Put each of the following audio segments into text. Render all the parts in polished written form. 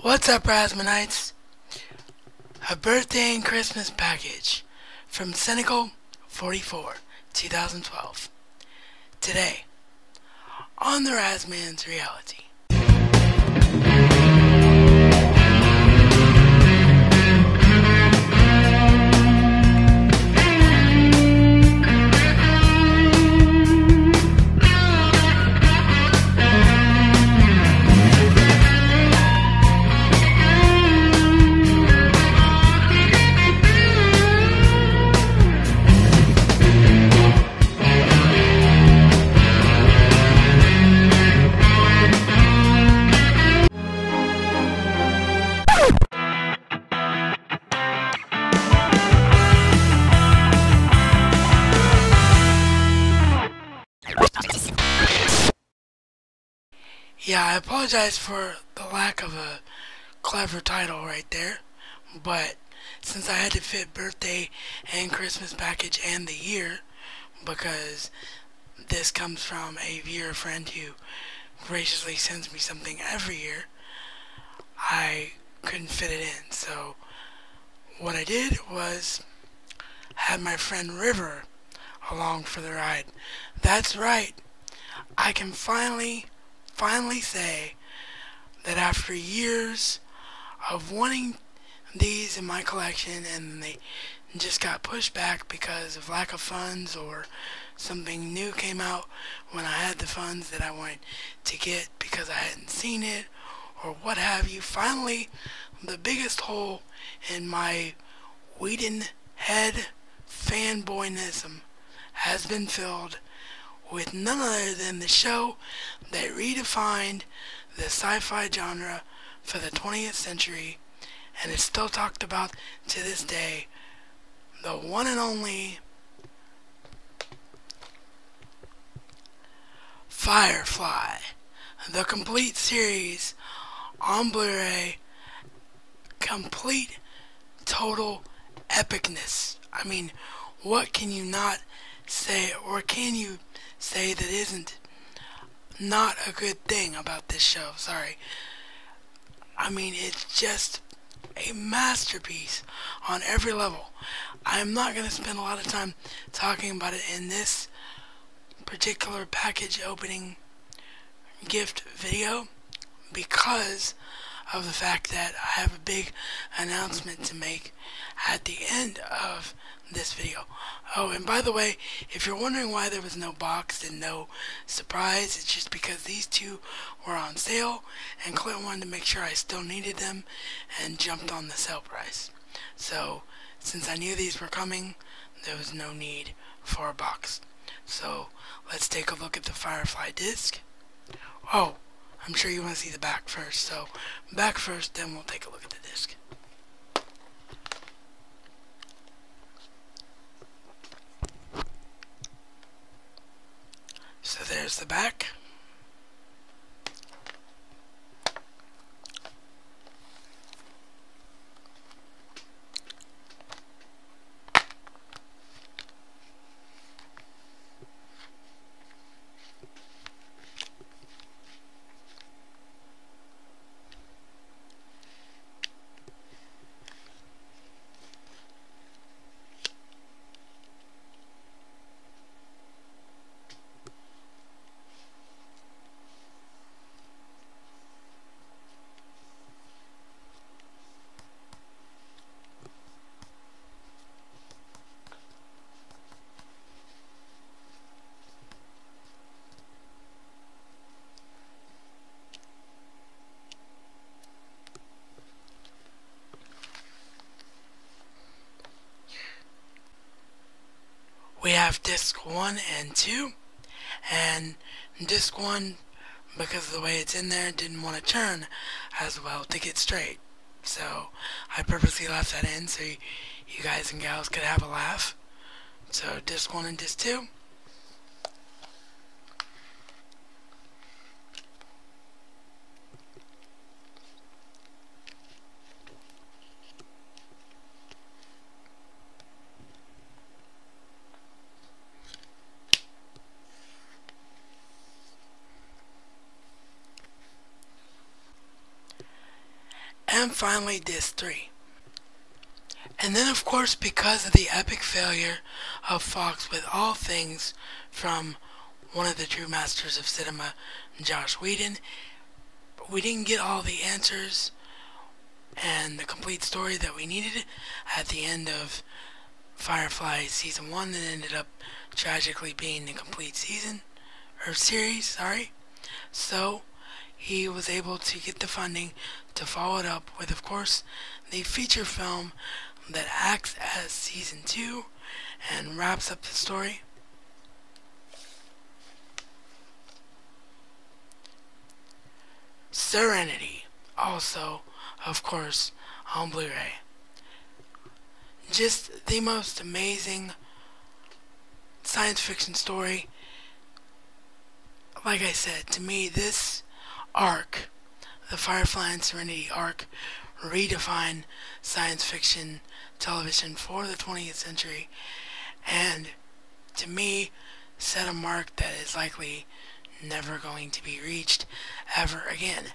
What's up, Rasmanites? A birthday and Christmas package from cyncial44, 2012. Today, on the Rasman's Reality. Yeah, I apologize for the lack of a clever title right there, but since I had to fit birthday and Christmas package and the year, because this comes from a viewer friend who graciously sends me something every year, I couldn't fit it in. So what I did was had my friend River along for the ride. That's right, I can finally say that after years of wanting these in my collection and they just got pushed back because of lack of funds or something new came out when I had the funds that I wanted to get because I hadn't seen it or what have you, finally the biggest hole in my Whedon head fanboyism has been filled with none other than the show that redefined the sci-fi genre for the 20th century and is still talked about to this day, the one and only Firefly, the complete series on Blu-ray, complete total epicness. I mean, what can you not say, or can you say that isn't not a good thing about this show? Sorry. I mean, it's just a masterpiece on every level. I'm not going to spend a lot of time talking about it in this particular package opening gift video because of the fact that I have a big announcement to make at the end of this video. Oh, and by the way, if you're wondering why there was no box and no surprise, it's just because these two were on sale and Clint wanted to make sure I still needed them and jumped on the sale price. So, since I knew these were coming, there was no need for a box. So, let's take a look at the Firefly disc. Oh, I'm sure you want to see the back first, so back first, then we'll take a look at the disc. So there's the back. We have disc 1 and 2, and disc 1, because of the way it's in there, didn't want to turn as well to get straight. So I purposely left that in so you guys and gals could have a laugh. So disc 1 and disc 2. and finally Disc 3. And then of course, because of the epic failure of Fox with all things from one of the true masters of cinema, Joss Whedon, we didn't get all the answers and the complete story that we needed at the end of Firefly Season 1 that ended up tragically being the complete season, or series, sorry. So, he was able to get the funding to follow it up with, of course, the feature film that acts as Season 2 and wraps up the story. Serenity, also, of course, on Blu-ray. Just the most amazing science fiction story. Like I said, to me, this arc, the Firefly and Serenity arc, redefined science fiction television for the 20th century, and to me, set a mark that is likely never going to be reached ever again,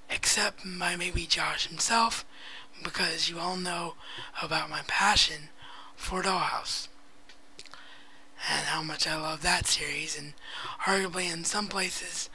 except by maybe Josh himself, because you all know about my passion for Dollhouse and how much I love that series, and arguably in some places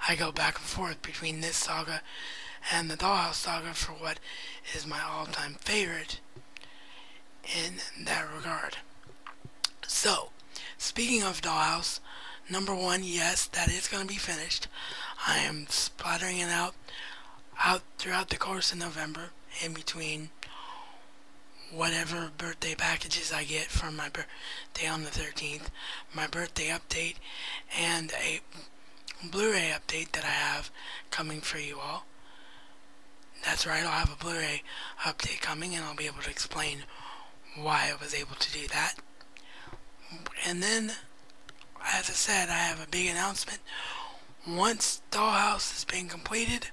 I go back and forth between this saga and the Dollhouse saga for what is my all-time favorite in that regard. So, speaking of Dollhouse, number 1, yes, that is going to be finished. I am splattering it out throughout the course of November, in between whatever birthday packages I get from my birthday on the 13th, my birthday update, and a Blu-ray update that I have coming for you all. That's right, I'll have a Blu-ray update coming, and I'll be able to explain why I was able to do that. And then, as I said, I have a big announcement. Once Dollhouse has been completed,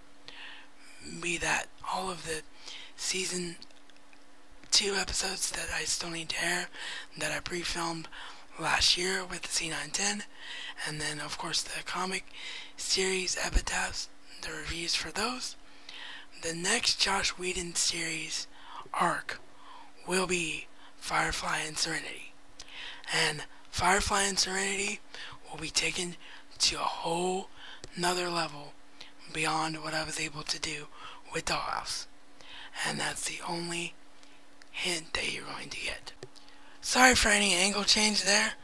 be that all of the Season 2 episodes that I still need to air, that I pre-filmed last year with the C910, and then of course the comic series epitaphs, the reviews for those. The next Joss Whedon series arc will be Firefly and Serenity, and Firefly and Serenity will be taken to a whole nother level beyond what I was able to do with Dollhouse. And that's the only hint that you're going to get. Sorry for any angle change there.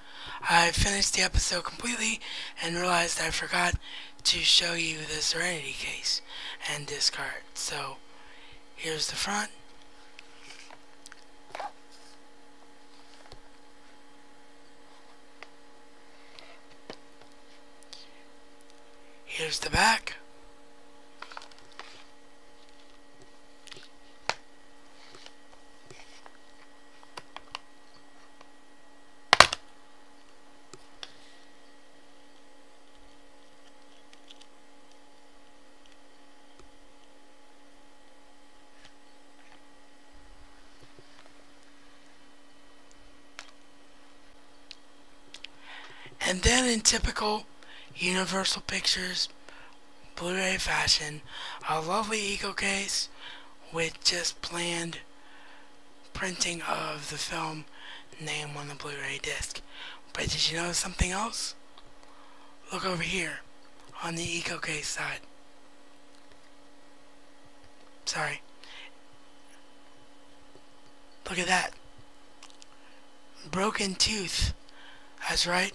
I finished the episode completely and realized I forgot to show you the Serenity case and disc art. So, here's the front. Here's the back. And then in typical Universal Pictures Blu-ray fashion, a lovely eco case with just planned printing of the film name on the Blu-ray disc. But did you notice something else? Look over here on the eco case side. Sorry. Look at that. Broken tooth. That's right.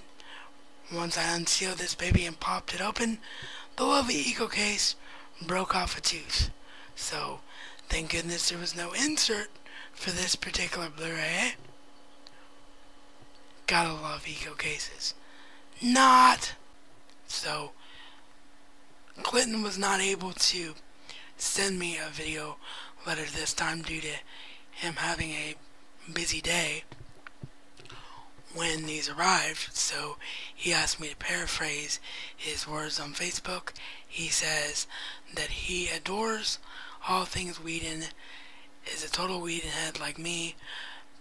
Once I unsealed this baby and popped it open, the lovely eco case broke off a tooth. So, thank goodness there was no insert for this particular Blu-ray, eh? Gotta love eco cases. Not! So, Clinton was not able to send me a video letter this time due to him having a busy day when these arrived, so he asked me to paraphrase his words on Facebook. He says that he adores all things Whedon, is a total Whedon head like me,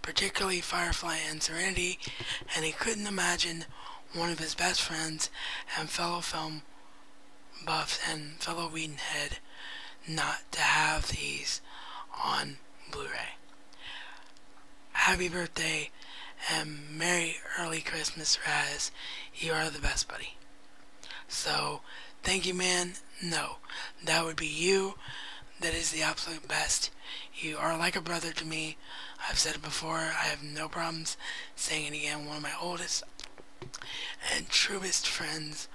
particularly Firefly and Serenity, and he couldn't imagine one of his best friends and fellow film buff and fellow Whedon head not to have these on Blu-ray. Happy birthday and Merry Early Christmas, Raz. You are the best, buddy. So, thank you, man. No, that would be you. That is the absolute best. You are like a brother to me. I've said it before. I have no problems saying it again. One of my oldest and truest friends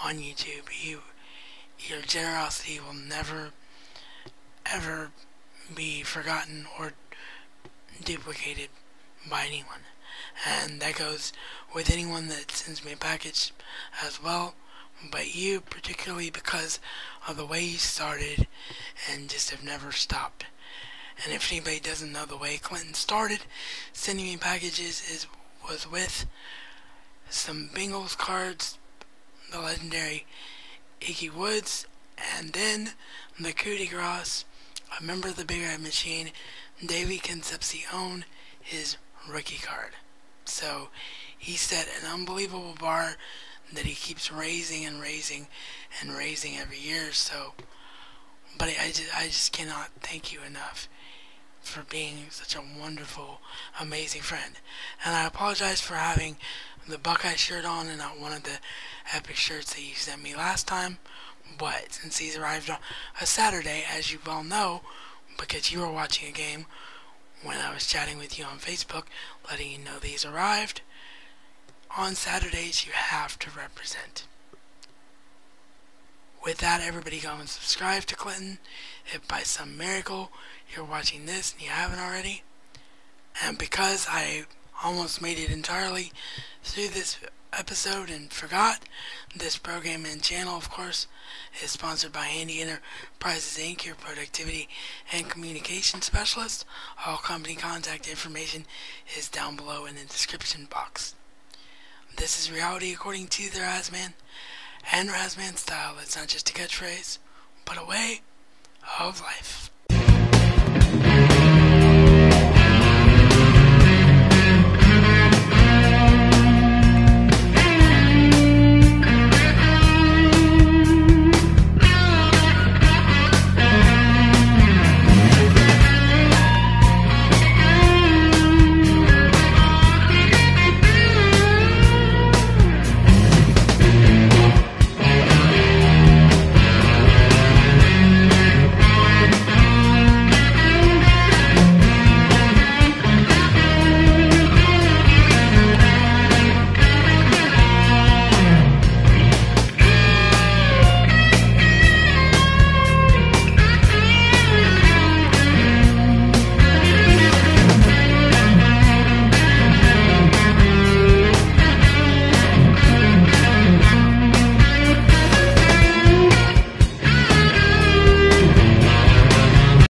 on YouTube. Your generosity will never, ever be forgotten or duplicated by anyone. And that goes with anyone that sends me a package as well. But you, particularly because of the way you started and just have never stopped. And if anybody doesn't know the way Clinton started sending me packages was with some Bengals cards, the legendary Iggy Woods, and then the coup de grace, a member of the Big Red Machine, Davey Concepcion, his rookie card. So he set an unbelievable bar that he keeps raising and raising and raising every year. So, but I just cannot thank you enough for being such a wonderful, amazing friend. And I apologize for having the Buckeye shirt on and not one of the epic shirts that you sent me last time. But since these arrived on a Saturday, as you well know, because you were watching a game when I was chatting with you on Facebook, letting you know these arrived, on Saturdays you have to represent. With that, everybody go and subscribe to Clinton. If by some miracle you're watching this and you haven't already, and because I almost made it entirely through this episode and forgot, this program and channel, of course, is sponsored by Handi Enterprises Inc., your productivity and communication specialist. All company contact information is down below in the description box. This is reality according to the Razman and Razman style. It's not just a catchphrase, but a way of life.